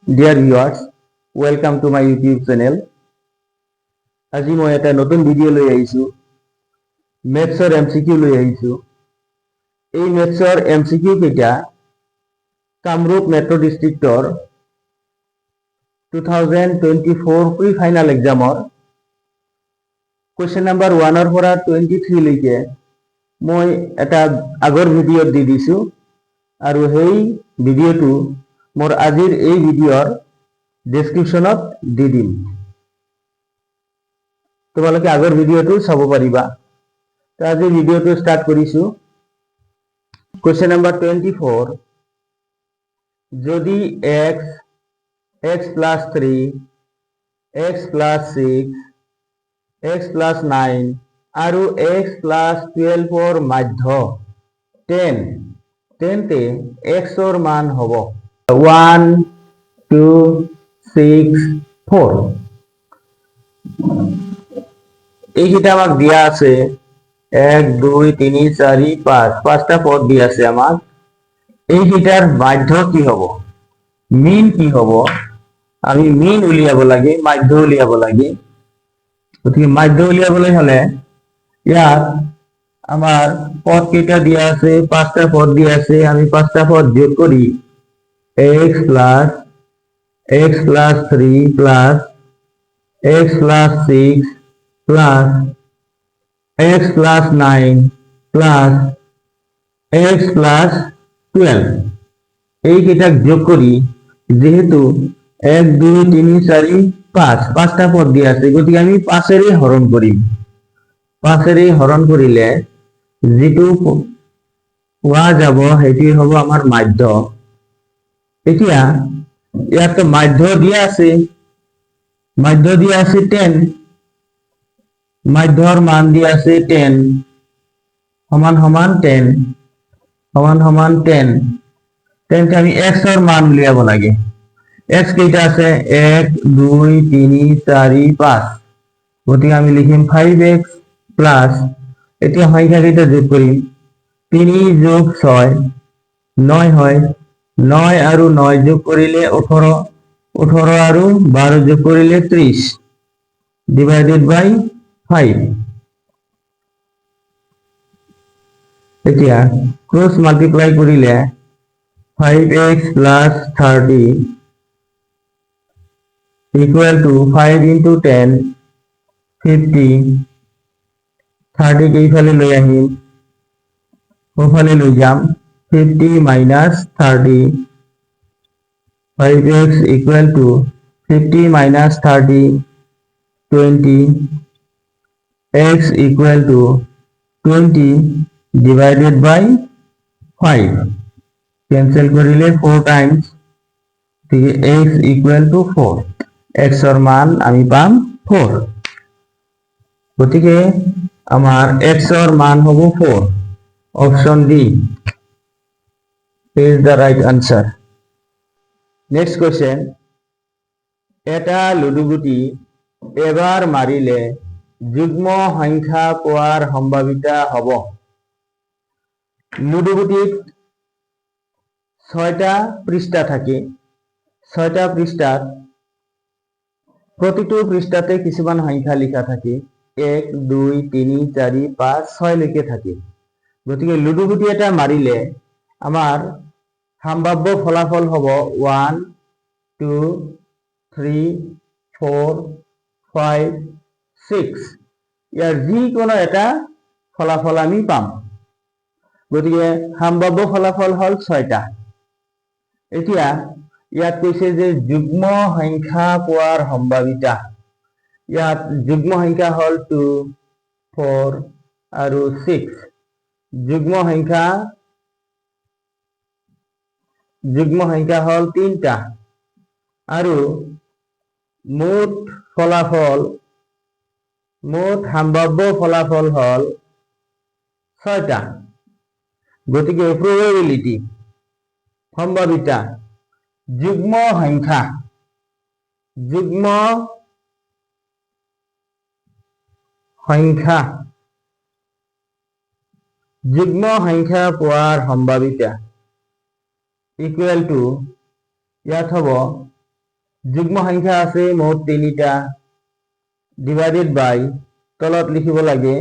Dear viewers, welcome to my YouTube channel. আজি মই এটা নতুন ভিডিঅ' লৈ আহিছো। মেথছৰ MCQ লৈ আহিছো। এই মেথছৰ MCQ কেইটা কামৰূপ মেট্ৰ' ডিষ্ট্ৰিক্টৰ 2024 প্ৰি ফাইনাল এক্সামৰ কুৱেশ্যন নাম্বাৰ 1 পৰা 23 লৈকে মই এটা আগৰ ভিডিঅ'ত দি দিছো আৰু সেই ভিডিঅ'টো মোৰ আজিৰ এই ভিডিঅ'ৰ ডেছক্ৰিপশ্যনত দি দিম। তোমালোকে আগৰ ভিডিঅ'টো চাব পাৰিবা। তো আজি ভিডিঅ'টো ষ্টাৰ্ট কৰিছো। কুৱেশ্যন নাম্বাৰ 24, যদি x, x plus 3, x plus 6, x plus 9 আৰু x plus 12 ৰ মাধ্য 10 তেন্তে x ৰ মান হ'ব 1 2 6 4। এইকেইটা আমাক দিয়া আছে 1 2 3 4 5 পাঁচটা পদ দিয়া আছে আমাক। এইকেইটাৰ মাধ্য কি হ'ব, মিন কি হ'ব, আমি মিন উলিয়াব লাগে, মাধ্য উলিয়াব লাগে। গতিকে মাধ্য উলিয়াবলৈ হলে ইয়াত আমাৰ পদ কেইটা দিয়া আছে, পাঁচটা পদ দিয়া আছে। আমি পাঁচটা পদ যোগ কৰি x plus 3 plus x plus 6 plus x plus 9 plus x plus 12 এইকেইটাক যোগ কৰি, যেহেতু 1 2 3 4 5 পাঁচটা পদ দিয়া আছে, গতিকে আমি 5ৰে হৰণ কৰিম। 5ৰে হৰণ কৰিলে যিটো পোৱা যাব সেইটোৱে হ'ব আমাৰ মাধ্য। এতিয়া ইয়াত মাধ্য দিয়া আছে, 10, মাধ্যৰ মান দিয়া আছে 10 সমান সমান 10 সমান সমান 10। তেন্তে আমি x ৰ মান উলিয়াব লাগে। x কেইটা আছে 1 2 3 4 5, গতিকে আমি লিখিম 5x প্লাস, এতিয়া সংখ্যা কেইটা যোগ কৰিম, 3 যোগ 6 9 হয়, 9 আৰু 9 যোগ কৰিলে 18, 18 আৰু 12 যোগ কৰিলে 30 ডিভাইডেড বাই 5। এতিয়া ক্ৰছ মাল্টিপ্লাই কৰিলে 5x plus 30 equal to 5 into 10 50, 30 এইফালে লৈ আহিম, ওফালে লৈ যাম, 50 minus 30, 5x equal to 50 minus 30 20, x equal to 20 divided by 5, cancel করিলে 4 times, x equal to 4, x ৰ মান আমি পাম 4। গতিকে আমাৰ x ৰ মান হ'ব 4। Option D is the right answer. Next question, এটা লুডুগুটি এবাৰ মাৰিলে যুগ্ম সংখ্যা পোৱাৰ সম্ভাৱিতা হ'ব। লুডুগুটিত 6টা পৃষ্ঠা থাকে। 6টা পৃষ্ঠাত প্ৰতিটো পৃষ্ঠাতে কিছুমান সংখ্যা লিখা থাকে, 1 2 3 4 5 6 লৈকে থাকে। গতিকে লুডুগুটি এটা মাৰিলে আমাৰ সম্ভাব্য ফলাফল হ'ব 1 2 3 4 5 6। ইয়াৰ যিকোনো এটা ফলাফল আমি পাম। গতিকে সম্ভাব্য ফলাফল হ'ল 6টা। এতিয়া ইয়াত কৈছে যে যুগ্ম সংখ্যা পোৱাৰ সম্ভাৱিতা। ইয়াত যুগ্ম সংখ্যা হ'ল 2 4 আৰু 6। যুগ্ম সংখ্যা হ'ল 3টা আৰু মুঠ সম্ভাব্য ফলাফল হ'ল 6টা। গতিকে probability সম্ভাৱিতা যুগ্ম সংখ্যা পোৱাৰ সম্ভাৱিতা ইকুৱেল টু, ইয়াত হ'ব যুগ্ম সংখ্যা আছে মুঠ 3টা ডিভাইডেড বাই তলত লিখিব লাগে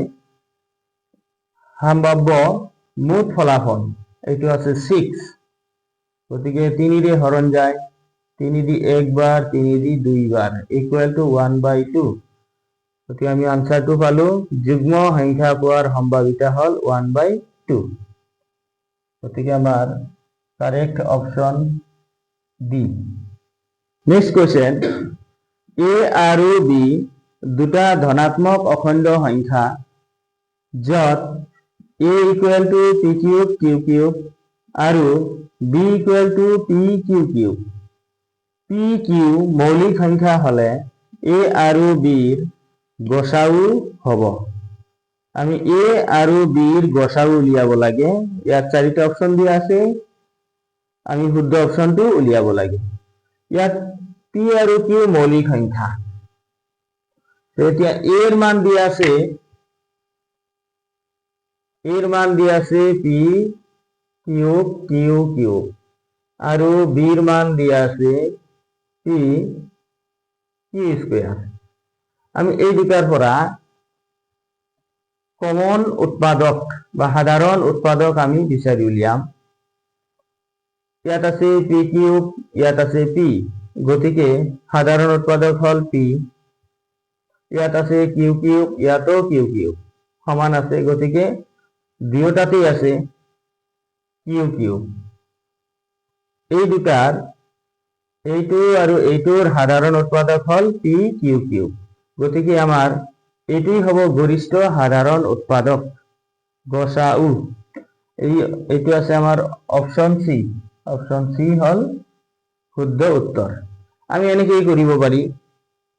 সম্ভাব্য মুঠ ফলাফল এইটো আছে 6 গতিকে 3 দিয়ে হৰণ যায় 3 দি একবাৰ 3 দি দুইবাৰ ইকুয়াল টু 1/2 গতিকে আমি আনসাৰটো পালো যুগ্ম সংখ্যা পোৱাৰ সম্ভাৱিতা হল 1/2 গতিকে আমাৰ correct option D next question A আৰু বি দুটা ধনাত্মক অখণ্ড সংখ্যা যত a equal to p cube q cube আৰু b equal to p q cube p q মৌলিক সংখ্যা হলে a আৰু b ৰ গসাউ হব আমি a আৰু b ৰ গসাউ উলিয়াব লাগে ইয়াত 4টা অপশন দিয়া আছে আমি শুদ্ধ অপশনটো উলিয়াব লাগে ইয়াত p আৰু q মৌলিক সংখ্যা এতিয়া a ৰ মান দিয়া আছে p কিউব q কিউব আৰু b ৰ মান দিয়া আছে p q স্কয়াৰ আমি এই দুটাৰ পৰা কমন উৎপাদক বা সাধাৰণ উৎপাদক আমি বিচাৰি উলিয়াম ইয়াত আছে p কিউব ইয়াত আছে p গতিকে সাধাৰণ উৎপাদক হল p ইয়াত আছে q কিউব ইয়াতো q কিউব সমান আছে গতিকে দুয়োটাতেই আছে q কিউব এই দুটাৰ এইটো আৰু এইটোৰ সাধাৰণ উৎপাদক হল p q কিউব গতিকে আমাৰ এইটোই হব গৰিষ্ঠ সাধাৰণ উৎপাদক গসাউ এইটো আছে আমাৰ অপশন সি হল শুদ্ধ উত্তৰ আমি এনেকৈ কৰিব পাৰি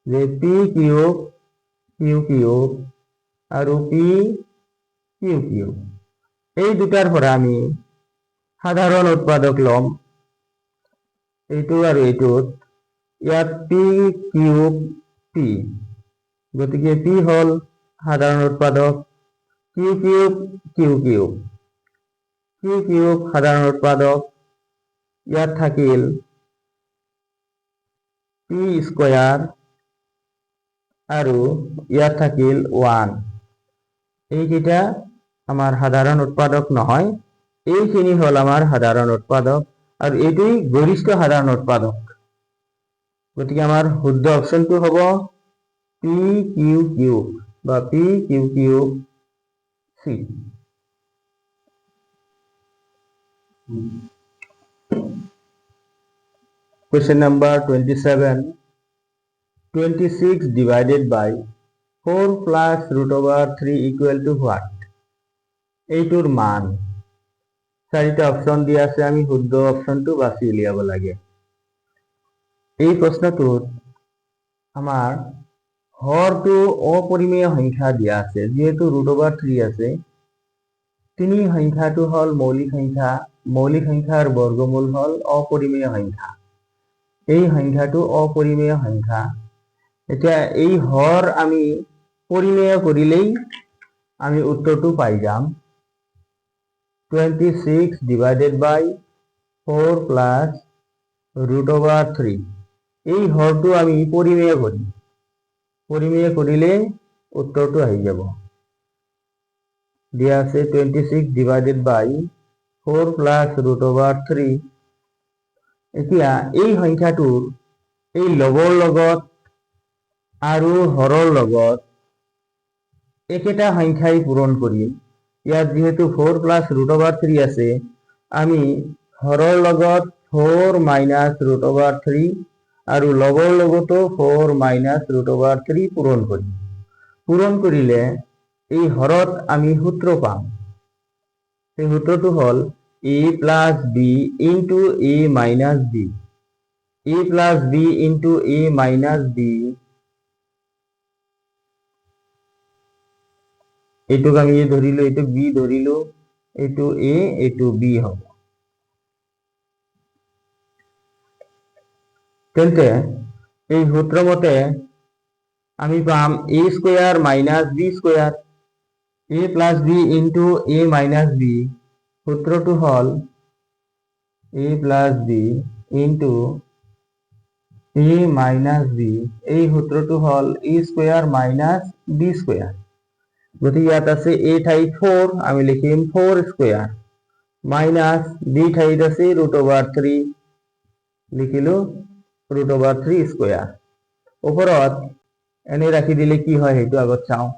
যে p কিউব q কিউব আৰু p q কিউব এই দুটাৰ পৰা আমি সাধাৰণ উৎপাদক লম এইটো আৰু এইটোত ইয়াত p কিউব p গতিকে p হল সাধাৰণ উৎপাদক q কিউব সাধাৰণ উৎপাদক ইয়াত থাকিল p স্কয়াৰ আৰু ইয়াত থাকিল 1 এইকেইটা আমাৰ সাধাৰণ উৎপাদক নহয় এইখিনি হল আমাৰ সাধাৰণ উৎপাদক আৰু এইটোই গৰিষ্ঠ সাধাৰণ উৎপাদক গতিকে আমাৰ শুদ্ধ অপশনটো হ'ব p q কিউব বা p q cube c Question number 27 26 divided by 4 plus root over 3 equal to what এইটোৰ মান 4টা অপশন দিয়া আছে আমি শুদ্ধ অপশনটো বাছি উলিয়াব লাগে এই প্ৰশ্নটোত আমাৰ হৰটো অপৰিমেয় সংখ্যা দিয়া আছে যেহেতু root over 3 আছে তিনি সংখ্যাটো হল মৌলিক সংখ্যাৰ বৰ্গমূল হল অপৰিমেয় সংখ্যা এই সংখ্যাটো অপৰিমেয় সংখ্যা এতিয়া এই হৰ আমি পৰিমেয় কৰিলেই আমি উত্তৰটো পাই যাম 26 divided by 4 plus root over 3 এই হৰটো আমি পৰিমেয় কৰিলে উত্তৰটো আহি যাব দিয়া আছে 26 divided by 4 plus root over 3 এতিয়া এই সংখ্যাটোৰ এই লগৰ লগত আৰু হৰৰ লগত একেটা সংখ্যাই পূৰণ কৰিম ইয়াত যেহেতু 4 plus root over 3 আছে আমি হৰৰ লগত 4 minus root over 3 আৰু লগৰ লগতো 4 minus root over 3 পূৰণ কৰিলে এই হৰত আমি সূত্ৰ পাম এই সূত্ৰটো হল a plus b into a minus b a plus b into a minus b এইটোক আমি a ধৰিলো এইটোক b ধৰিলো এইটো a এইটো b হ'ব তেন্তে এই সূত্ৰ মতে আমি পাম a square minus b square a plus b into a minus b সূত্রটো হল a plus b into A minus B, এই সূত্ৰটো হ'ল A square minus B square. গতিকে ইয়াত আছে এ ঠাইত 4, আমি লিখিম 4 স্কোয়াৰ মাইনাস বি ঠাইত আছে √3, লিখিলো √3 স্কোয়াৰ। ওপৰত এনে ৰাখি দিলে কি হয় সেইটো আগত চাওঁ।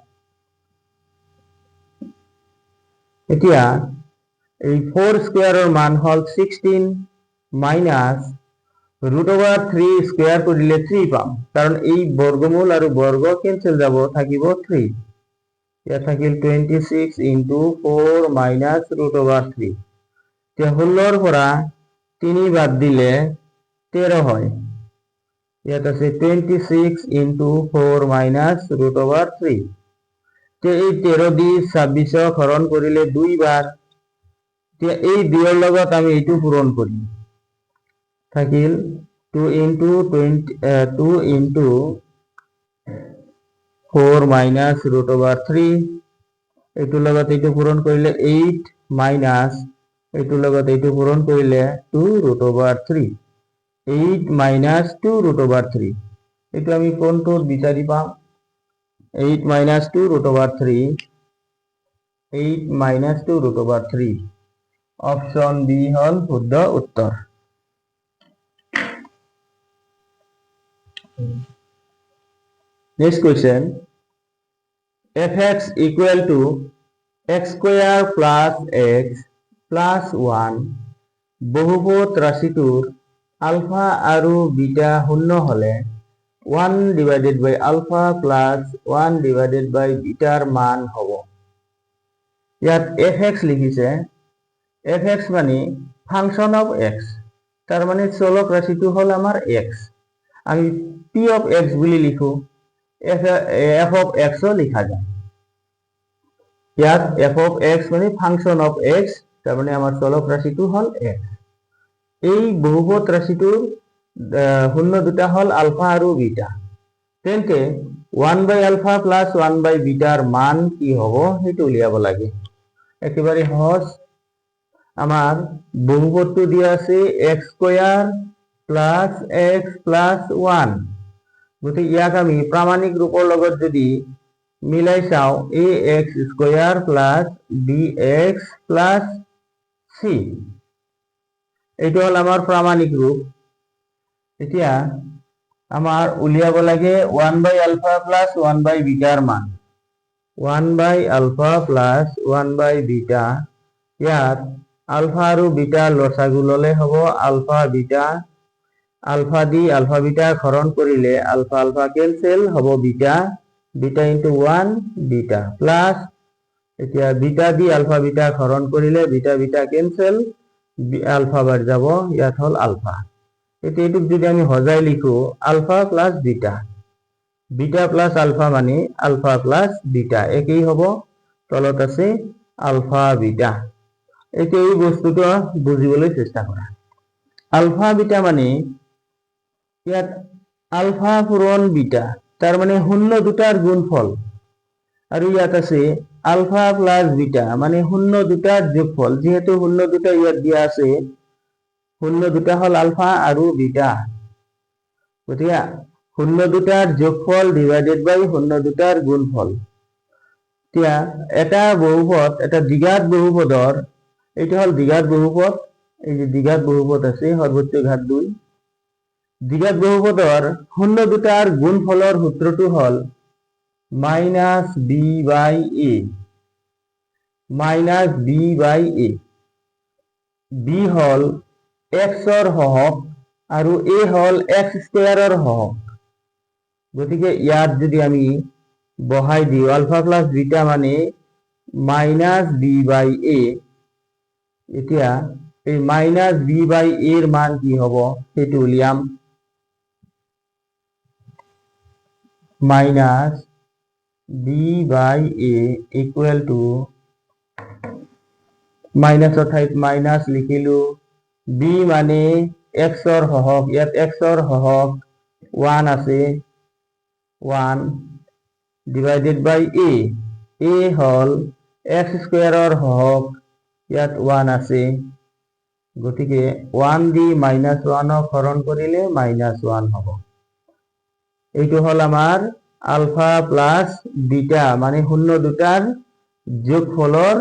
এতিয়া এই 4 স্কোয়াৰৰ মান হ'ল 16 মাইনাস √3 স্কোয়াৰ কৰিলে 3 পাম, কাৰণ এই বৰ্গমূল আৰু বৰ্গ কেনসেল যাব, থাকিব 3। ইয়াত থাকিল 26 ইনটু 4 মাইনাস √3। এতিয়া 16ৰ পৰা 3 বাদ দিলে 13 হয়। ইয়াত আছে 26 ইনটু 4 মাইনাস √3। এই 13 দি 26 হৰণ কৰিলে 2 বাৰ। এই 2 লগত আমি এইটো পূৰণ কৰিম, থাকিল 2 ইনটু 4 মাইনাস √3। এইটোৰ লগত এইটো পূৰণ কৰিলে 8 মাইনাস এইটোৰ লগত এইটো পূৰণ কৰিলে 2√3। 8 মাইনাস 2√3, এইটো আমি কোনটোত বিচাৰি পাম? 8 মাইনাস 2√3, 8 মাইনাস 2√3। অপশন বি হল শুদ্ধ উত্তৰ। Next question. fx equal to x square plus x plus 1 বহুপদ ৰাশিটোৰ ULFA আৰু বিটা শূন্য হলে 1 divided by alpha plus 1 divided by bitter মান হ'ব। ইয়াত fx লিখিছে, fx মানে ফাংশন অফ x, তাৰ মানে চলক ৰাশিটো হল আমাৰ x। আমি p of x বুলি লিখো, f of x ও লিখা যায়। ইয়াত f of x মানে ফাংশন অফ x, তাৰ মানে আমাৰ চলক ৰাশিটো হল x। এই বহুপদ ৰাশিটোৰ শূন্য দুটা হল আলফা আৰু বিটা। তেন্তে 1 by alpha plus 1 by bitter মান কি হ'ব সেইটো উলিয়াব লাগে। একেবাৰে সহজ, আমাৰ বহুপদটো দিয়া আছে x square plus x plus 1। গতিকে ইয়াক আমি প্ৰামাণিক ৰূপৰ লগত যদি মিলাই চাওঁ, ax square plus bx plus c, এইটো হল আমাৰ প্ৰামাণিক ৰূপ। এতিয়া আমাৰ উলিয়াব লাগে 1 by alpha plus 1 by bitter মান। 1 by alpha plus 1 by beta, ইয়াত আলফা আৰু বিটা লসাগু ললে হ'ব আলফা বিটা। আলফা দি আলফা বিটা হৰণ কৰিলে আলফা আলফা কেনসেল হ'ব beta, beta into 1 beta plus, এতিয়া বিটা দি আলফা বিটা হৰণ কৰিলে বিটা বিটা কেনসেল, আলফা বাদ যাব, ইয়াত হল আলফা। এতিয়া এইটোক যদি আমি হজাই লিখো alpha plus beta, beta plus alpha মানে আলফা প্লাস বিটা একই হ'ব, তলত আছে আলফা বিটা। এতিয়া এই বস্তুটো বুজিবলৈ চেষ্টা কৰা। আলফা বিটা মানে ইয়াত আলফা পূৰণ বিটা, তাৰ মানে শূন্য দুটাৰ গুণফল। আৰু ইয়াত আছে আলফা প্লাস বিটা মানে শূন্য দুটাৰ যোগফল। যেহেতু শূন্য দুটা ইয়াত দিয়া আছে, শূন্য দুটা হল আলফা আৰু বিটা, গতিকে শূন্য দুটাৰ যোগফল ডিভাইডেড বাই শূন্য দুটাৰ গুণফল। এতিয়া এটা বহুপদ, এটা দ্বিঘাত বহুপদৰ, এইটো হল দ্বিঘাত বহুপদ, এই যে দ্বিঘাত বহুপদ আছে সৰ্বোচ্চ ঘাত 2। দ্বিঘাত বহুপদৰ শূন্য দুটাৰ গুণফলৰ সূত্ৰটো হল minus B by A, minus B by A. B হল এক্সৰ সহগ আৰু এ হল এক্স স্কয়াৰৰ সহগ। গতিকে ইয়াত যদি আমি বহাই দিওঁ আলফা প্লাস বিটা মানে মাইনাস বি বাই এ, এতিয়া এই মাইনাস বি বাই এর মান কি হব সেইটো উলিয়াম। Minus B by A equal to, মাইনাসৰ ঠাইত মাইনাস লিখিলো, বি মানে এক্সৰ সহগ, ইয়াত এক্সৰ সহগ 1 আছে, 1 ডিভাইডেড বাই এ, এ হল এক্স স্কয়াৰৰ সহগ, ইয়াত 1 আছে, গতিকে 1 দি -1 হৰণ কৰিলে -1 হ'ব। এইটো হল আমাৰ আলফা প্লাস বিটা মানে শূন্য দুটাৰ যোগফলৰ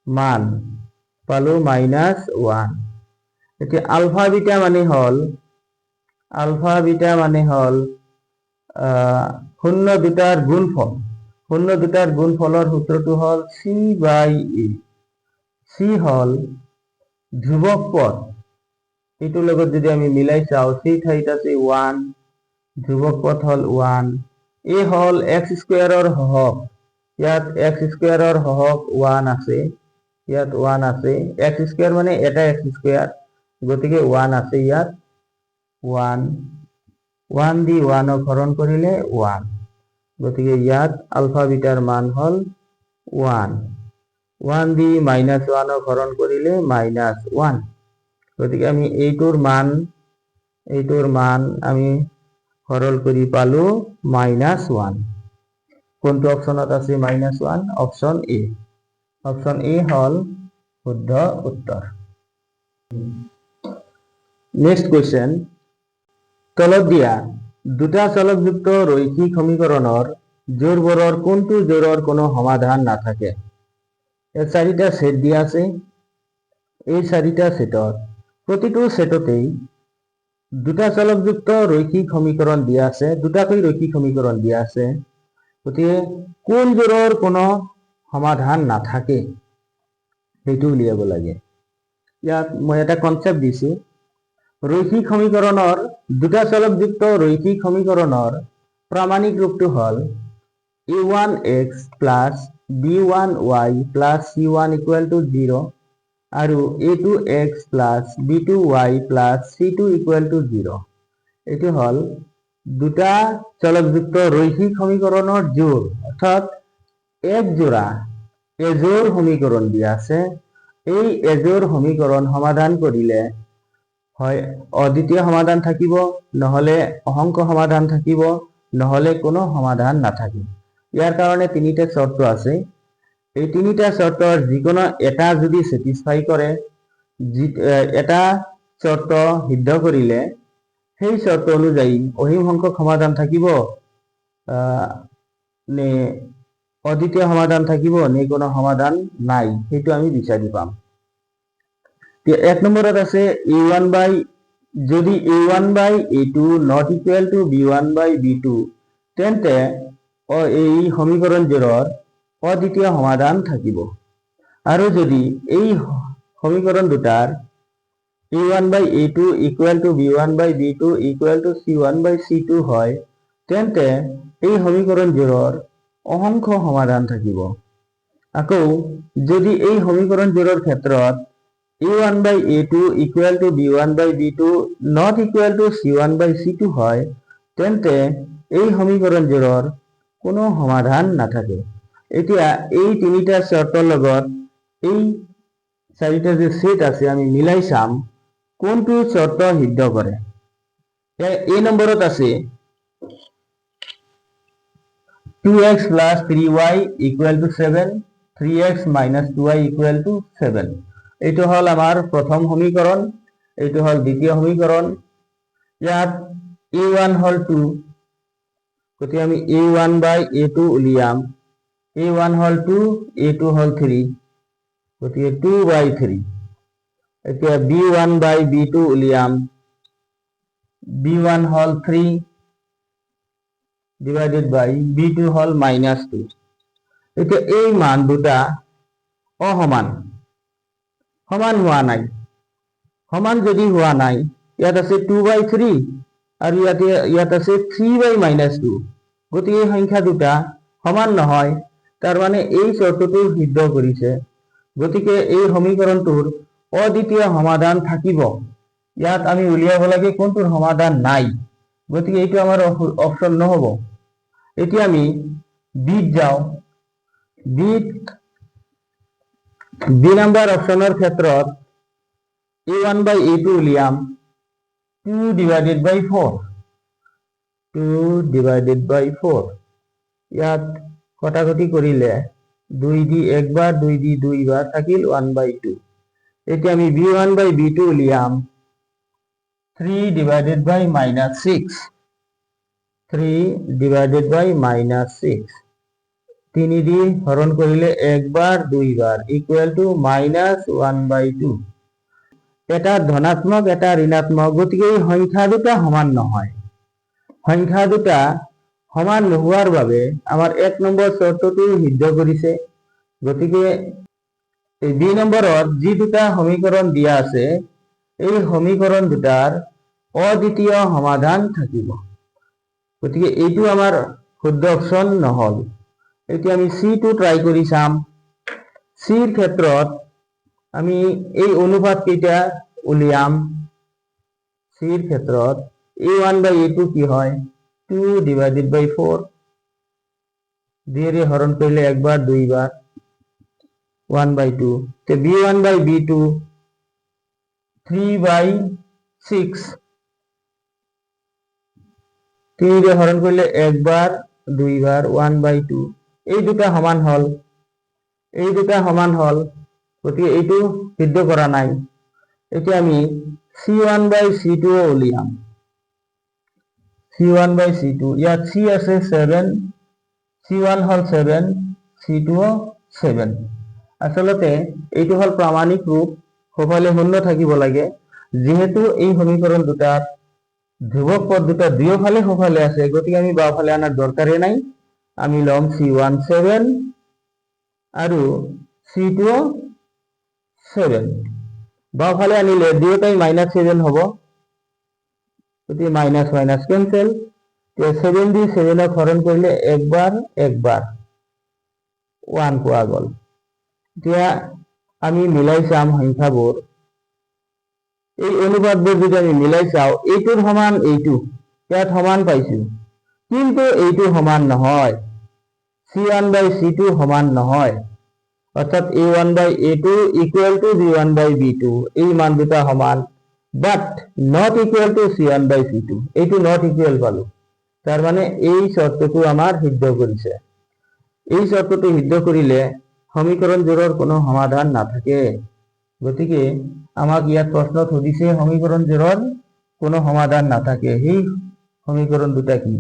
মান পালো -1। এতিয়া আলফা বিটা মানে হল শূন্য দুটাৰ গুণফল। শূন্য দুটাৰ গুণফলৰ সূত্ৰটো হল c/e। c হল ধ্ৰুৱক পদ, এইটোৰ লগত যদি আমি মিলাই চাও c ঠাইত আছে 1, ধ্ৰুৱক পদ হল 1। এ হল x স্কয়াৰৰ হৰক, ইয়াত x স্কয়াৰৰ হৰক 1 আছে, ইয়াত 1 আছে। x স্কয়াৰ মানে এটা x স্কয়াৰ, গতিকে 1 আছে ইয়াত 1 দি 1 হৰণ কৰিলে 1, গতিকে ইয়াত আলফা বিটাৰ মান হল 1 দি -1 হৰণ কৰিলে -1, গতিকে আমি এইটোৰ মান আমি সৰল কৰি পালো -1। কোনটো অপশনত আছে -1? Option A. অপশন এ হল শুদ্ধ উত্তৰ। নেক্সট কোয়েশ্চন, তলত দিয়া দুটা চলকযুক্ত ৰৈখিক সমীকৰণেৰ জোড়বোৰৰ কোনটো জোড়ৰ কোনো সমাধান নাথাকে? এই চাৰিটা সেট দিয়া আছে। এই চাৰিটা সেটত প্ৰতিটো সেটতেই দুটা চলকযুক্ত ৰৈখিক সমীকৰণ দিয়া আছে, দুটাকৈ ৰৈখিক সমীকৰণ দিয়া আছে। গতিকে কোন জোড়ৰ কোনো সমাধান নাথাকে সেইটো উলিয়াব লাগে। ইয়াত মই এটা কনসেপ্ট দিছো, রৈখিক সমীকরণের দুটা চলকযুক্ত রৈখিক সমীকরণের প্রামাণিক রূপটো হল a1x plus b1y plus c1 = 0 আৰু a2x plus b2y plus c2 = 0। এটি হল দুটা চলকযুক্ত রৈখিক সমীকরণের জোড়, অর্থাৎ এক জোড়া এজোড় সমীকরণ দিয়া আছে। এই এজোড় সমীকরণ সমাধান করিলে হয় অদ্বিতীয় সমাধান থাকিব, নহলে অহংক সমাধান থাকিব, নহলে কোনো সমাধান নাথাকে। ইয়াৰ কাৰণে তিনিটা শৰ্ত আছে। এই তিনিটা শৰ্তৰ যিকোনো এটা যদি স্যাটিসফাই কৰে, এটা শৰ্ত সিদ্ধ কৰিলে সেই শর্ত অনুযায়ী অসীম সংখ্যক সমাধান থাকিব নে অদ্বিতীয় সমাধান থাকিব নে কোনো সমাধান নাই, সেইটো আমি বিচাৰি পাম। এক নম্বৰত আছে যদি a1/a2 not equal to b1/b2 তেন্তে এই সমীকৰণজোৰৰ অদ্বিতীয় সমাধান থাকিব। আৰু যদি এই সমীকৰণ দুটাৰ a1/a2 equal to b1/b2 equal to c1/c2 হয়, তেন্তে এই সমীকৰণজোৰৰ অসংখ্য সমাধান থাকিব। আকৌ যদি এই সমীকৰণজোৰৰ ক্ষেত্ৰত a1/a2 equal to b1/b2 not equal to c1/c2 হয়, তেন্তে এই সমীকৰণজোৰৰ কোনো সমাধান নাথাকে। এতিয়া এই তিনিটা শৰ্তৰ লগত এই চাৰিটা যে সেট আছে আমি মিলাই চাম কোনটো শৰ্ত সিদ্ধ কৰে। এই নম্বৰত আছে 2x plus 3y equal to 7, 3x minus 2y equal to 7। এইটো হল আমাৰ প্ৰথম সমীকৰণ, এইটো হল দ্বিতীয় সমীকৰণ। ইয়াত a1 হল 2, গতিকে আমি a1/a2 উলিয়াম। a1 হল 2, a2 হল 3, গতিকে 2/3। এতিয়া b1/b2 উলিয়াম। b1 hall 3 divided by b2 হল -2। এতিয়া এই মান দুটা অসমান, সমান হোৱা নাই। সমান যদি হোৱা নাই, ইয়াত আছে 2/3 আৰু ইয়াত আছে 3/-2, গতিকে এই সংখ্যা দুটা সমান নহয়, তাৰ মানে এই শৰ্তটো সিদ্ধ কৰিছে। গতিকে এই সমীকৰণটোৰ অদ্বিতীয় সমাধান থাকিব। ইয়াত আমি উলিয়াব লাগে কোনটোৰ সমাধান নাই, গতিকে এইটো আমাৰ অপশন নহব। এতিয়া আমি বিত যাওঁ। বি নাম্বাৰ অপশনৰ ক্ষেত্ৰত a1/a2 উলিয়াম 2 divided by 4, 2 divided by 4। ইয়াত কটাকটি কৰিলে 2 দি একবাৰ 2 দি দুইবাৰ থাকিল 1/2। এতিয়া আমি b1/b2 উলিয়াম 3 divided by -6, 3 divided by -6 3 দি হরণ করিলে একবার দুইবার ইকুয়াল টু -1/2 এটা ধনাত্মক এটা ঋণাত্মক গতিকে এই সংখ্যা দুটা সমান নহয় সংখ্যা দুটা সমান নোহোৱাৰ বাবে আমাৰ 1 নম্বৰ চৰ্তটো সিদ্ধ কৰিছে গতিকে এই 2 নম্বৰত যি দুটা সমীকৰণ দিয়া আছে এই সমীকৰণ দুটাৰ অদ্বিতীয় সমাধান থাকিব গতিকে এইটো আমাৰ শুদ্ধ অপচন নহল এতিয়া আমি সি টো ট্ৰাই কৰি চাম সিৰ ক্ষেত্ৰত আমি এই অনুপাত কেইটা উলিয়াম সিৰ ক্ষেত্ৰত a1 by a2 কি হয় 2 divided by 4 দিয়ে হরণ করলে একবার দুইবার 1/2 তো b1 by b2 3/6 3 দিয়ে হরণ করলে একবার দুইবার 1/2 এই দুটা সমান হল গতিকে এইটো সিদ্ধ করা নাই এতিয়া আমি c1 by c2 উলিয়াম c1 by c2 ইয়াত c আছে 7 c1 হল 7 c2 7 আসলতে এইটো হল প্ৰামাণিক ৰূপ সোফালে শূন্য থাকিব লাগে যেহেতু এই সমীকৰণ দুটাৰ ধ্ৰুৱক পদ দুটা দুয়োফালে সোফালে আছে গতিকে আমি বাওফালে আনাৰ দৰকাৰে নাই আমি লম c1 7 আৰু c2 7 বাওফালে আনিলে দুয়োটাই -7 হ'ব গতিকে মাইনাস মাইনাস ক্যান্সেল 7 দিয়ে 7 হরণ করলে একবার 1 পোৱা গল এতিয়া আমি মিলাই চাম সংখ্যাবোৰ এই অনুপাতবোৰ যদি আমি মিলাই চাও এইটোৰ সমান এইটো ইয়াত সমান পাইছো কিন্তু এইটো সমান নহয় c1 by c2 সমান নহয় অর্থাৎ a1 by a2 equal to b1 by b2 এই মান দুটা সমান but not equal to c1 by c2 এইটো not equal পালো তার মানে এই শর্তটো আমার সিদ্ধ কৰিছে এই শৰ্তটো সিদ্ধ কৰিলে সমীকৰণ জোড়ৰ কোনো সমাধান নাথাকে গতিকে আমাক ইয়াত প্ৰশ্নত সুধিছে সমীকৰণ জোড়ৰ কোনো সমাধান নাথাকে সেই সমীকৰণ দুটা কি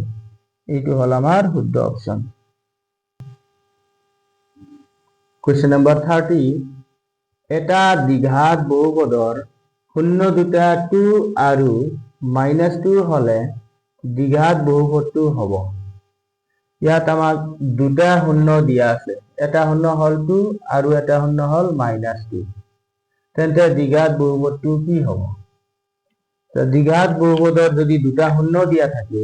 এইটো হল আমাৰ শুদ্ধ অপশন কোয়েশ্চন নাম্বাৰ 30 এটা দ্বিঘাত বহুপদৰ শূন্য দুটা 2 আৰু -2 হলে দ্বিঘাত বহুপদটো হ'ব ইয়াত আমাক দুটা শূন্য দিয়া আছে এটা শূন্য হল 2 আৰু এটা শূন্য হল -2 তেন্তে দ্বিঘাত বহুপদটো কি হ'ব তো দ্বিঘাত বহুপদৰ যদি দুটা শূন্য দিয়া থাকে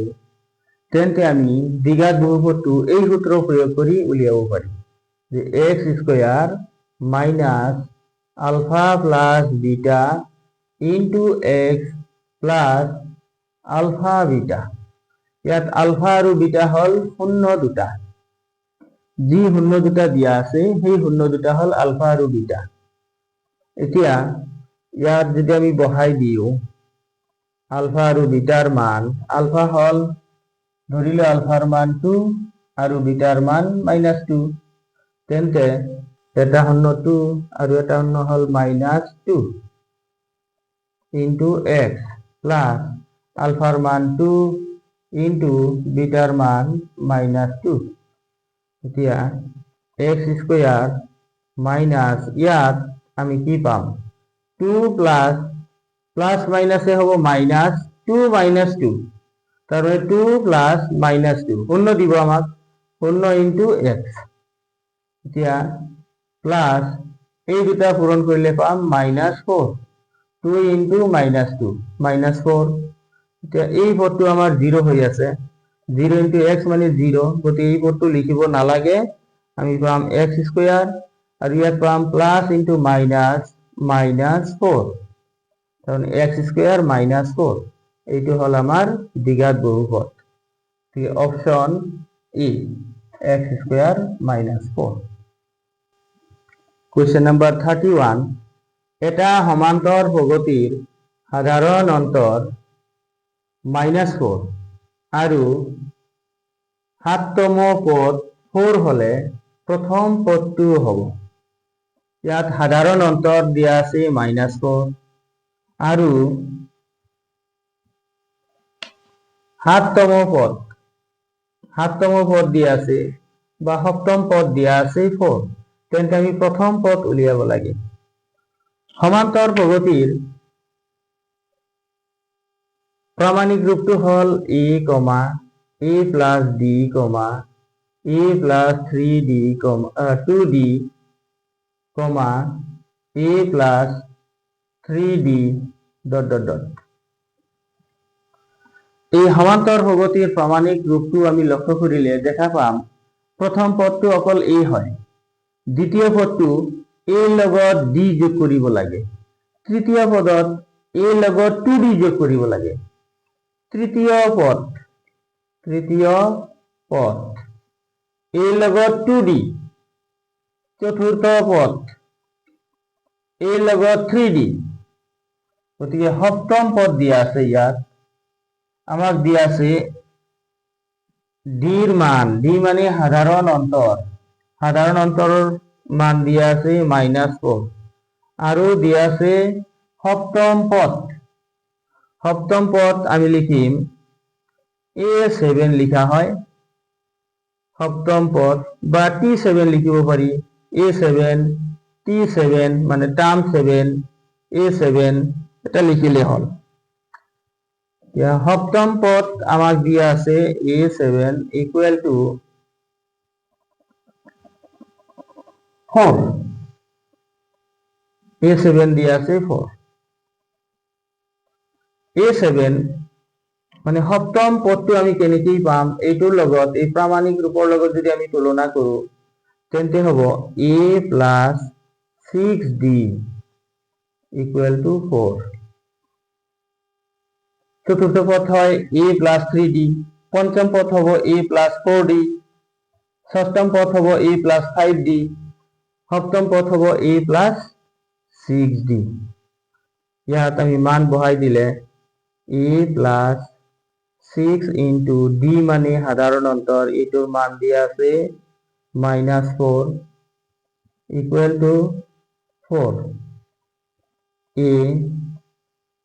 তেন্তে আমি দ্বিঘাত বহুপদটো এই সূত্র প্রয়োগ কৰি উলিয়াব পাৰিম যে x square minus alpha plus beta into x plus alpha beta ইয়াত আলফা আৰু বিটা হল শূন্য দুটা যি শূন্য দুটা দিয়া আছে সেই শূন্য দুটা হল আলফা আৰু বিটা এতিয়া ইয়াত যদি আমি বহাই দিও আলফা আৰু বিটাৰ মান আলফা হল ধৰিলে আলফাৰ মান 2 আৰু বিটাৰ মান -2 তেন্তে এটা শূন্য 2 আৰু এটা শূন্য হল -2 ইনটু x প্লাস আলফার মান 2 ইনটু বিটার মান -2 এতিয়া x স্কয়ার মাইনাস ইয়াত আমি কি পাম 2 প্লাস প্লাস মাইনাসে হব -2 -2 তার মানে 2 প্লাস -2 শূন্য দিব আমাক শূন্য ইনটু x এতিয়া প্লাস এই দুটা পূরণ করলে পাম -4 2 ইনটু -2 -4 এতিয়া এই পদটো আমাৰ 0 হৈ আছে 0 ইনটু x মানে 0 গতি এই পদটো লিখিব নালাগে আমি পাম x স্কয়ার আৰু ইয়াত পাম প্লাস ইনটু মাইনাস -4 কারণ x স্কয়ার -4 এইটো হল আমার দ্বিঘাত বহুপদ ঠিক option E x square -4 question number 31 এটা সমান্তর প্রগতির সাধারণ অন্তর -4 আৰু 7তম পদ 4 হলে প্ৰথম পদটো হব ইয়াত সাধাৰণ অন্তৰ দিয়া আছে -4 আৰু 7তম পদ 7তম পদ দিয়া আছে বা 7ম পদ দিয়া আছে 4, তেন্তে আমি প্ৰথম পদ উলিয়াব লাগে। সমান্তৰ প্ৰগতিৰ প্ৰামাণিক ৰূপটো হল a, a plus d, a plus 3d, 2d, a plus 3d dot dot dot। এই সমান্তৰ প্ৰগতিৰ প্ৰামাণিক ৰূপটো আমি লক্ষ্য কৰিলে দেখা পাম প্ৰথম পদটো অকল a হয়, দ্বিতীয় পদটো a লগত d যোগ কৰিব লাগে, তৃতীয় পদত a লগত 2d যোগ কৰিব লাগে, তৃতীয় পদ a লগত 2d, চতুৰ্থ পদ a লগত 3d। গতিকে সপ্তম পদ দিয়া আছে, ইয়াত আমাক দিয়া আছে d ৰ মান, d মানে সাধাৰণ অন্তৰৰ মান দিয়া আছে -4 আৰু দিয়া আছে সপ্তম পদ আমি লিখিম a7 লিখা হয় সপ্তম পদ, বা t7 লিখিব পাৰি, a7 t7 মানে টার্ম 7 a7 এটা লিখিলে হল। সপ্তম পদ আমাক দিয়া আছে a7 equal to 4, a7 দিয়া আছে 4, a7 মানে সপ্তম পদটো আমি কেনেকৈ পাম, এইটোৰ লগত এই প্ৰামাণিক ৰূপৰ লগত যদি আমি তুলনা কৰো তেন্তে হ'ব a plus 6d equal to 4। চতুৰ্থ পদ হয় a plus 3d, পঞ্চম পদ হ'ব a plus 4d, ষষ্ঠম পদ হ'ব a plus 5d, সপ্তম পদ হ'ব a plus 6d। ইয়াত আমি মান বহাই দিলে a plus 6 into d মানে সাধাৰণ অন্তৰ, এইটোৰ মান দিয়া আছে -4 equal to 4, a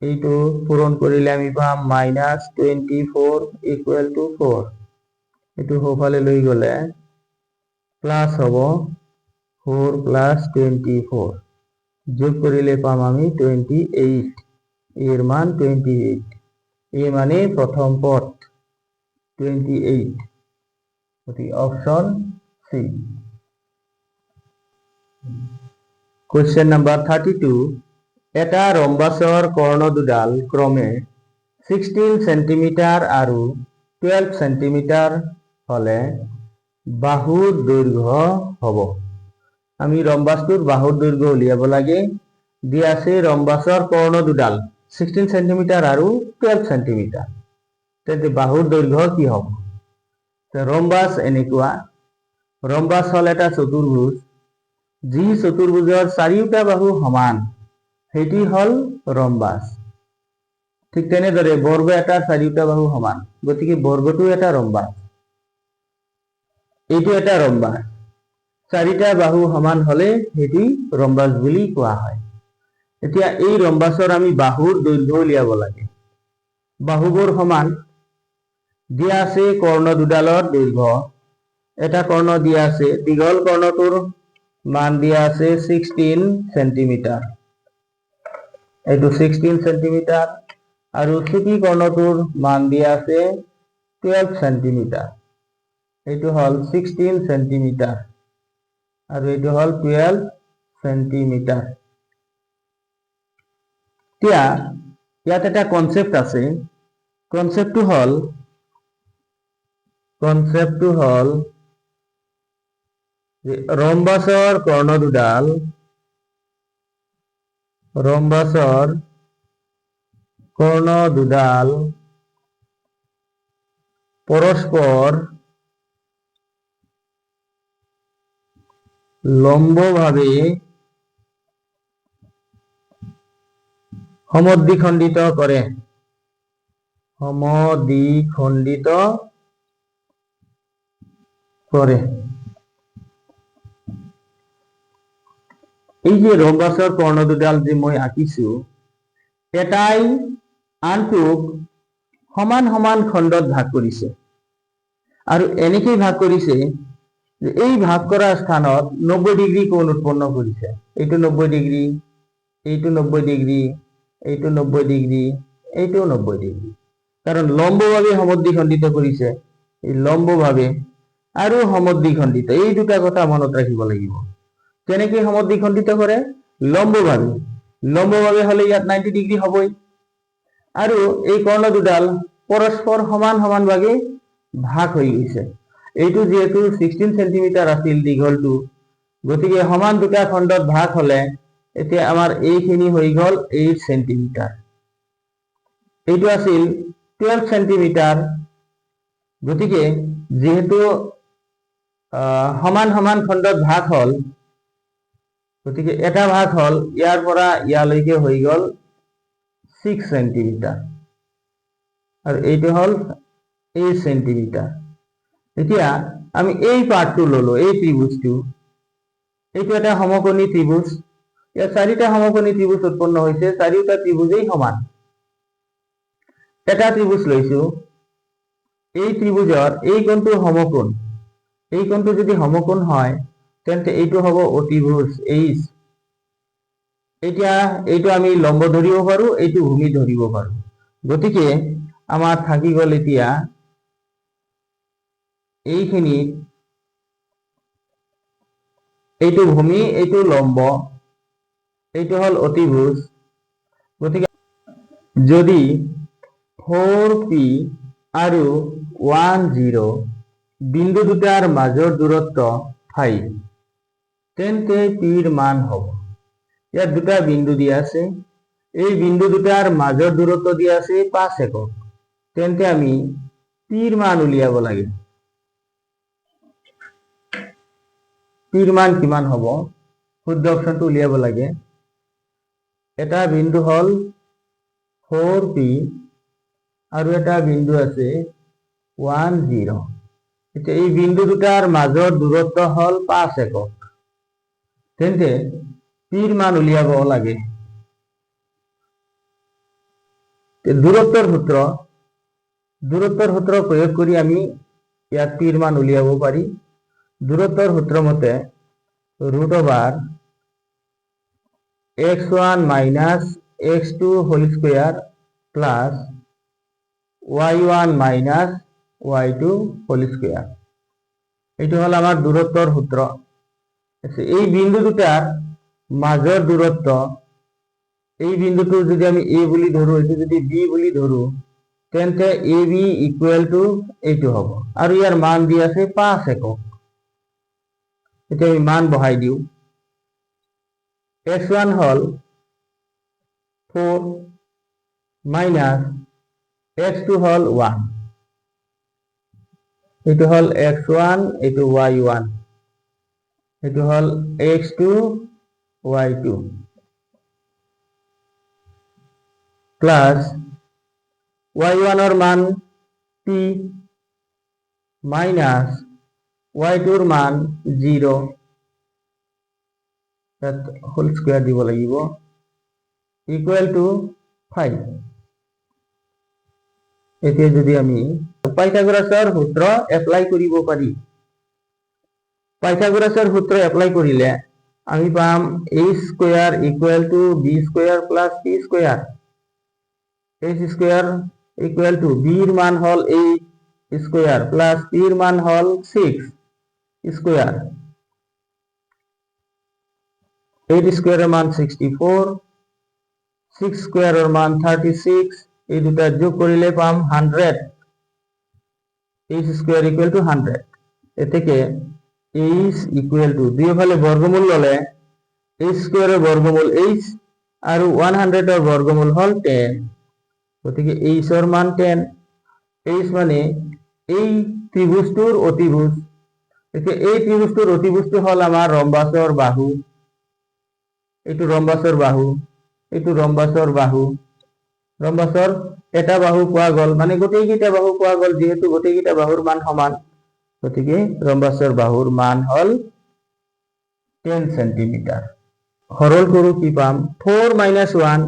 এইটো পূৰণ কৰিলে আমি পাম -24 equal to 4, এইটো সোঁফালে লৈ গলে প্লাস হ'ব 4 plus 24, যোগ কৰিলে পাম আমি 28, এৰ মান 28, এ মানে প্ৰথম পদ 28, অপশন সি। কোয়েশ্চন নাম্বাৰ 32, এটা ৰম্বাসৰ কৰ্ণ দুডাল ক্ৰমে 16 সেন্টিমিটাৰ আৰু 12 সেন্টিমিটাৰ হলে বাহুৰ দৈৰ্ঘ্য হ'ব। আমি ৰম্বাসটোৰ বাহুৰ দৈৰ্ঘ্য উলিয়াব লাগে, দিয়া আছে ৰম্বাসৰ কৰ্ণ দুডাল 16 সেন্টিমিটাৰ আৰু 12 সেন্টিমিটাৰ, তেন্তে বাহুৰ দৈৰ্ঘ্য কি হ'ব? ৰম্বাস এনেকুৱা, ৰম্বাস হল এটা চতুৰ্ভুজ, যি চতুৰ্ভুজৰ চাৰিওটা বাহু সমান, সেটি হল ৰম্বাস। ঠিক তেনেদৰে বৰ্গ এটাৰ চাৰিওটা বাহু সমান, গতিকে বৰ্গটো এটা ৰম্বাস। এইটো এটা ৰম্বাস, চাৰিটা বাহু সমান হলে সেটি ৰম্বাস বুলি কোৱা হয়। এতিয়া এই ৰম্বাসৰ আমি বাহুৰ দৈৰ্ঘ্য উলিয়াব লাগে। বাহুবোৰ সমান, দিয়া আছে কৰ্ণ দুডালৰ দৈৰ্ঘ্য, এটা কৰ্ণ দিয়া আছে, দীঘল কৰ্ণটোৰ মান দিয়া আছে 16 সেন্টিমিটাৰ, এইটো 16 সেন্টিমিটাৰ, আৰু চুটি কৰ্ণটোৰ মান দিয়া আছে 12 সেন্টিমিটাৰ, এইটো হল 16 সেন্টিমিটাৰ আৰু এইটো হল 12 সেন্টিমিটাৰ। এতিয়া ইয়াত এটা কনসেপ্ট আছে, কনসেপ্টটো হল ৰম্বাসৰ কৰ্ণ দুডাল পৰস্পৰ লম্বভাৱে সমদ্বিখণ্ডিত কৰে, এই যে ৰম্বাসৰ কৰ্ণ দুডাল যে মই আঁকিছো, এটাই আনটোক সমান সমান খণ্ডত ভাগ কৰিছে, আৰু এনেকেই ভাগ কৰিছে যে এই ভাগ কৰা স্থানত 90 ডিগ্ৰী কোণ উৎপন্ন কৰিছে। এইটো 90 ডিগ্ৰী, এইটো 90 ডিগ্ৰী, এইটো 90 ডিগ্ৰী, এইটো 90 ডিগ্ৰী, কাৰণ লম্বভাৱে সমদ্বিখণ্ডিত কৰিছে। এই লম্বভাৱে আৰু সমদ্বিখণ্ডিত, এই দুটা কথা মনত ৰাখিব লাগিব। কেনেকৈ সমদ্বিখণ্ডিত কৰে? লম্বভাৱে। লম্বভাৱে হলে ইয়াত 90 ডিগ্ৰী হবই, আৰু এই কৰ্ণ দুডাল পৰস্পৰ সমান সমান ভাগে ভাগ হৈ গৈছে। এইটো যেহেতু 16 সেন্টিমিটাৰ আছিল দীঘলটো, গতিকে সমান দুটা খণ্ডত ভাগ হলে এতিয়া আমাৰ এইখিনি হৈ গল 8 সেন্টিমিটাৰ। এইটো আছিল 12 সেন্টিমিটাৰ। গতিকে যেহেতু সমান সমান খণ্ডত ভাগ হল, গতিকে এটা ভাগ হল, ইয়াৰ পৰা ইয়ালৈকে হৈ গল 6 সেন্টিমিটাৰ, আৰু এইটো হল 8 সেন্টিমিটাৰ। এতিয়া আমি এই পাৰ্টটো ললো, এই ত্ৰিভুজটো, এইটো এটা সমকোণী ত্ৰিভুজ। ইয়াত 4টা সমকোণী ত্ৰিভুজ উৎপন্ন হৈছে, 4টা ত্ৰিভুজেই সমান। এটা ত্ৰিভুজ লৈছো, এই ত্ৰিভুজৰ এই কোণটো সমকোণ। এই কোণটো যদি সমকোণ হয় তেন্তে এইটো হ'ব অতিভুজ এইচ। এতিয়া এইটো আমি লম্ব ধৰিব পাৰো, এইটো ভূমি ধৰিব পাৰো। গতিকে আমাৰ থাকি গল এতিয়া এইখিনিত, এইটো ভূমি, এইটো লম্ব, এইটো হল অতিভুজ। গতিকে যদি 4p আৰু 10 বিন্দু দুটাৰ মাজৰ দূৰত্ব 5, তেন্তে পিৰ মান হ'ব, ইয়াত দুটা বিন্দু দিয়া আছে, এই বিন্দু দুটাৰ মাজৰ দূৰত্ব দিয়া আছে 5 একক, তেন্তে আমি পিৰ মান উলিয়াব লাগে। পিৰ মান কিমান হ'ব? শুদ্ধ অপশনটো উলিয়াব লাগে। এটা বিন্দু হল 4p আৰু এটা বিন্দু আছে 10। এতিয়া এই বিন্দু দুটাৰ মাজৰ দূৰত্ব হল 5 একক, তেন্তে পিৰ মান উলিয়াব লাগে। দূৰত্বৰ সূত্ৰ প্ৰয়োগ কৰি আমি ইয়াত পিৰ মান উলিয়াব পাৰি। দূৰত্বৰ সূত্ৰ মতে √x1 minus x2 whole square plus y1 minus y2 whole square. এইটো হল আমাৰ দূৰত্বৰ সূত্ৰ। এই বিন্দু দুটাৰ মাজৰ দূৰত্ব, এই বিন্দুটো যদি আমি a বুলি ধৰো, এইটো যদি b বুলি ধৰো, তেন্তে ab ইকুয়াল টু এইটো হ'ব, আৰু ইয়াৰ মান দি আছে 5 একক। এতিয়া আমি মান বহাই দিওঁ। x1 হল 4 মাইনাস x2 হল 1, এইটো হল x1, এইটো y1, এইটো হল x2 y2 প্লাস y1 এর মান p মাইনাস y2 এর মান 0, হোল স্কয়ার দিব লাগিব, ইকুয়াল টু 5। এতিয়া যদি আমি পাইথাগোৰাছৰ সূত্ৰ এপ্লাই কৰিব পাৰি, পাইথাগোৰাছৰ সূত্ৰ এপ্লাই কৰিলে আমি পাম a square equal to b square plus c square. a square equal to b এর মান হল 8 স্কয়ার প্লাস c এর মান হল 6 স্কয়ার। 8 স্কয়ারের মান 64, 6 স্কয়ারের মান 36, এই দুটা যোগ করিলে পাম 100। h square equal to 100। এ থেকে h ইকুয়াল টু দুই ফালে বর্গমূল ললে h স্কয়ারের বর্গমূল h আর 100 এর বর্গমূল হল 10। গতিকে h এর মান 10। h মানে এই ত্রিভুজটোর অতিভুজ। এতে এই ত্রিভুজটোর অতিভুজটো হল আমার রম্বাসর বাহু। এইটো রম্বাসর বাহু, এইটো রম্বাসর বাহু। রম্বাসর এটা বাহু পোৱা গল, মানে গোটেইকেইটা বাহু পোৱা গল, যেহেতু গোটেইকেইটা বাহুৰ মান সমান, গতিকে ৰম্বাসৰ বাহুৰ মান হল 10 সেন্টিমিটাৰ। সৰল কৰো কি পাম? 4 minus 1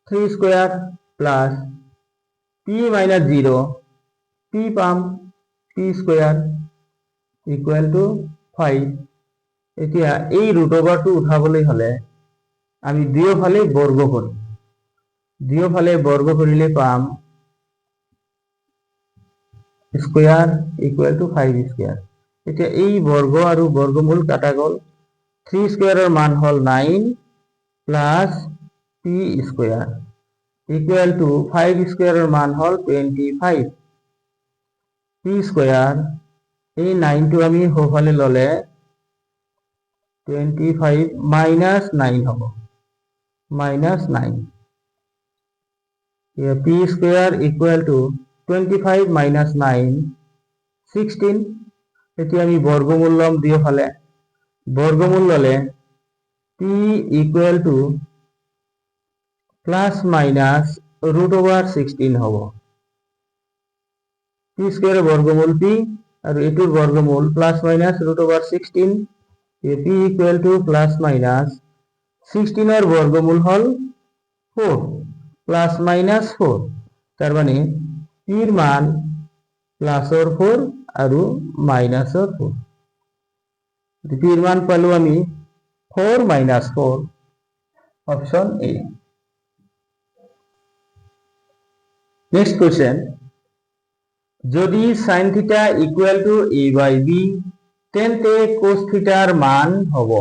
3 square plus p minus 0 p পাম পি স্কোয়াৰ ইকুৱেল টু 5। এতিয়া এই ৰুট ওভাৰটো উঠাবলৈ হলে আমি দুয়োফালে বৰ্গ কৰিম। দুয়োফালে বৰ্গ কৰিলে পাম স্কোয়াৰ ইকুয়াল টু 5 স্কোয়াৰ। এতিয়া এই বৰ্গ আৰু বর্গমূল কাটা গল। 3 স্কোয়ারের মান হল 9 plus P square equal to 5 স্কোয়ারের মান হল 25। পি স্কোয়ার এই 9টো আমি সোঁফালে ললে 25 মাইনাস 9 হব, minus 9। P square equal to 25 minus 9 16। এতিয়া আমি বর্গমূল লম দুয়োফালে। বর্গমূল ললে P equal to plus minus root over 16 হব। পি স্কোয়াৰেৰ বৰ্গমূল পি আৰ এটুৰ বৰ্গমূল plus minus root over 16। P equal to plus minus 16 এর বর্গমূল হল 4 প্লাস মাইনাস 4। তার মানে পির মান প্লাসর 4 আৰু মাইনাসর 4। পির মান পালো আমি 4 minus 4, option A. Next question, যদি sin থিটা ইকুয়াল টু a/b তেন্তে cos থিটার মান হব।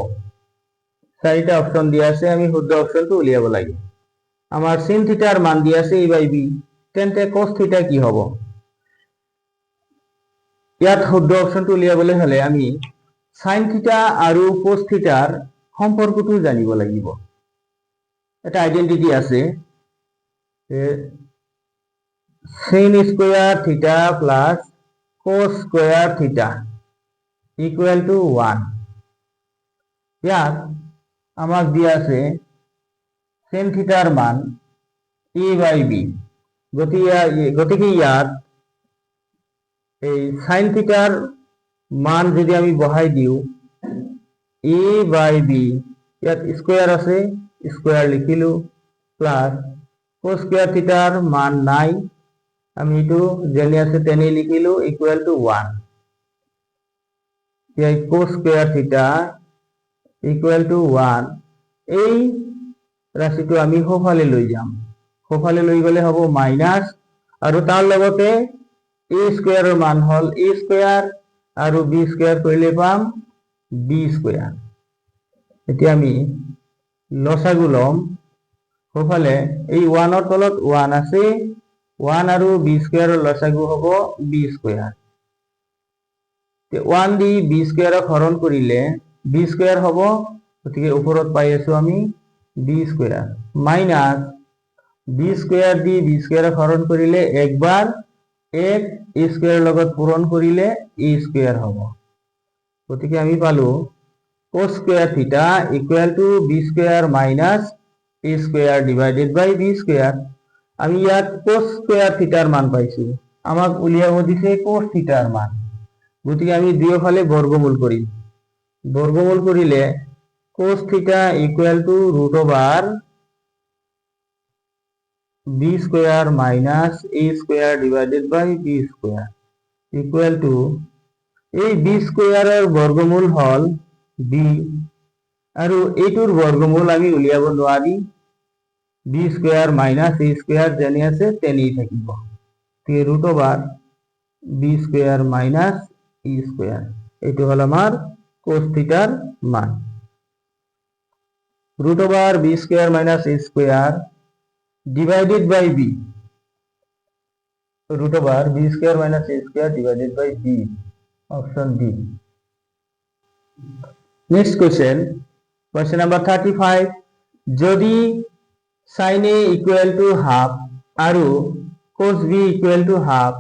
চাৰিটা অপশন দিয়া আছে, আমি শুদ্ধ অপশনটো উলিয়াব লাগে। আমার sin থিটার মান দিয়া আছে a/b, তেন্তে cos থিটা কি হব? ইয়াত শুদ্ধ অপশনটো উলিয়াবলৈ হলে আমি sin থিটা আৰু cos থিটাৰ সম্পৰ্কটো জানিব লাগিব। এটা আইডেন্টিটি আছে, sin স্কয়ার থিটা plus cos square theta equal two 1। ইয়াত আমাক দিয়া আছে sin থিটার মান a/b, গতিকে ইয়াত এই sin থিটার মান যদি আমি বহাই দিও a/b, ইয়াত স্কয়ার আছে স্কয়ার লিখিলো প্লাস cos স্কয়ার থিটার মান নাই, আমি এটু যেনে আছে তেনে লিখিলো ইকুয়াল টু 1। ইয়াত cos square theta equal two 1। এই রাশিটো আমি সোঁফালে লৈ যাম। সোঁফালে লৈ গলে হব মাইনাস আৰু তাৰ লগতে a স্কয়াৰেৰ মান হল a স্কয়াৰ আৰু b স্কয়াৰ কৰিলে পাম b স্কয়াৰ। এতিয়া আমি লসাগু লম। সোঁফালে এই 1 ৰ তলত 1 আছে, 1 আৰু b স্কয়াৰেৰ লসাগু হব b স্কয়াৰ। 1 দি b স্কয়াৰক হৰণ কৰিলে b স্কয়াৰ হব, গতিকে ওপৰত পাই আছো আমি b square minus b square দি b স্কয়াৰক হৰণ কৰিলে একবাৰ 1 a স্কয়াৰেৰ লগত পূৰণ কৰিলে a স্কয়ার হব। গতিকে আমি পালো cos square theta equal to b square minus a square divided by b square. আমি ইয়াত cos স্কয়ার থিটার মান পাইছো, আমাক উলিয়াব দিছে cos থিটার মান। গতিকে আমি দুয়োফালে বর্গমূল কৰিম। বৰ্গমূল কৰিলে cos theta equal to root over b square minus a square divided by b square equal to এই b স্কয়াৰেৰ বৰ্গমূল হল b আৰু এইটোৰ বৰ্গমূল আমি উলিয়াব নোৱাৰি। b square minus a square যেনে আছে তেনেই থাকিব। Root over b square minus e square, এইটো হল আমাৰ cos থিটাৰ মান। Root over b square minus a square divided by b, root over b square minus a square divided by b, option D. Next question, question number 35, যদি sin a equal to half আৰু cos b equal to half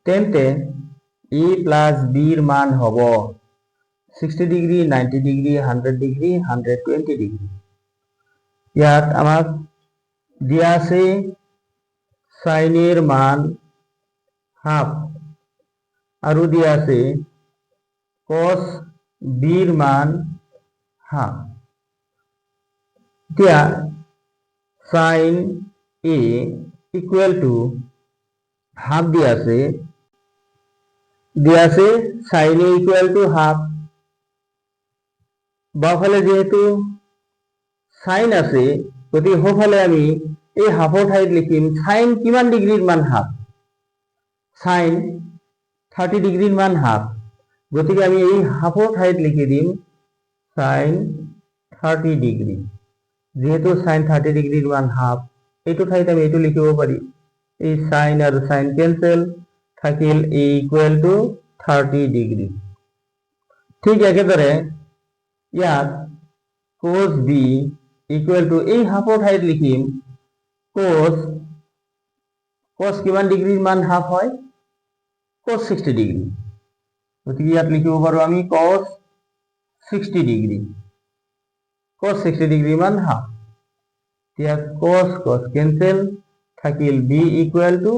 তেন্তে a plus b এর মান হব 60 degree, 90 degree, 100 degree, 120 degree. ইয়াত আমাক দিয়া আছে sin এর মান হাফ আৰু দিয়া আছে cos b এর মান হাফ। এতিয়া sin a equal to half দিয়া আছে, দিয়া আছে sin a equal to half. বাওঁফালে যেহেতু সাইন আছে গতিকে সোঁফালে আমি এই হাফৰ ঠাইত লিখিম সাইন কিমান ডিগ্ৰীৰ মান হাফ, সাইন 30 ডিগ্ৰীৰ মান হাফ। গতিকে আমি এই হাফৰ ঠাইত লিখি দিম সাইন 30 ডিগ্ৰী। যেহেতু সাইন 30 ডিগ্ৰীৰ মান হাফ, এইটো ঠাইত আমি এইটো লিখিব পাৰিম, এই সাইন আৰু সাইন কেনসেল, থাকিল a ইকুয়াল টু 30 ডিগ্ৰী। ঠিক একেদৰে ইয়াত cos b ইকুয়াল টু এই হাফৰ ঠাইত লিখিম cos কিমান ডিগ্ৰীৰ মান হাফ হয়, cos 60 ডিগ্ৰী। গতিকে ইয়াত লিখিব পাৰোঁ আমি cos 60 ডিগ্ৰী, cos 60 ডিগ্ৰী মান হাফ। এতিয়া cos কেনসেল, থাকিল b ইকুয়াল টু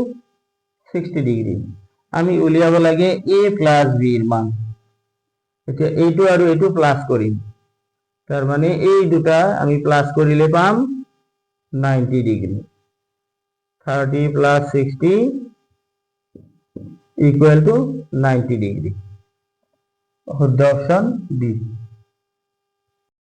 60 ডিগ্ৰী। আমি উলিয়াব লাগে a প্লাস b এৰ মান। এতিয়া এইটো আৰু এইটো প্লাস কৰিম, তার মানে এই দুটা আমি প্লাস করিলে পাম 90 degree. 30 plus 60 equal to 90 degree. শুদ্ধ অপশন বি।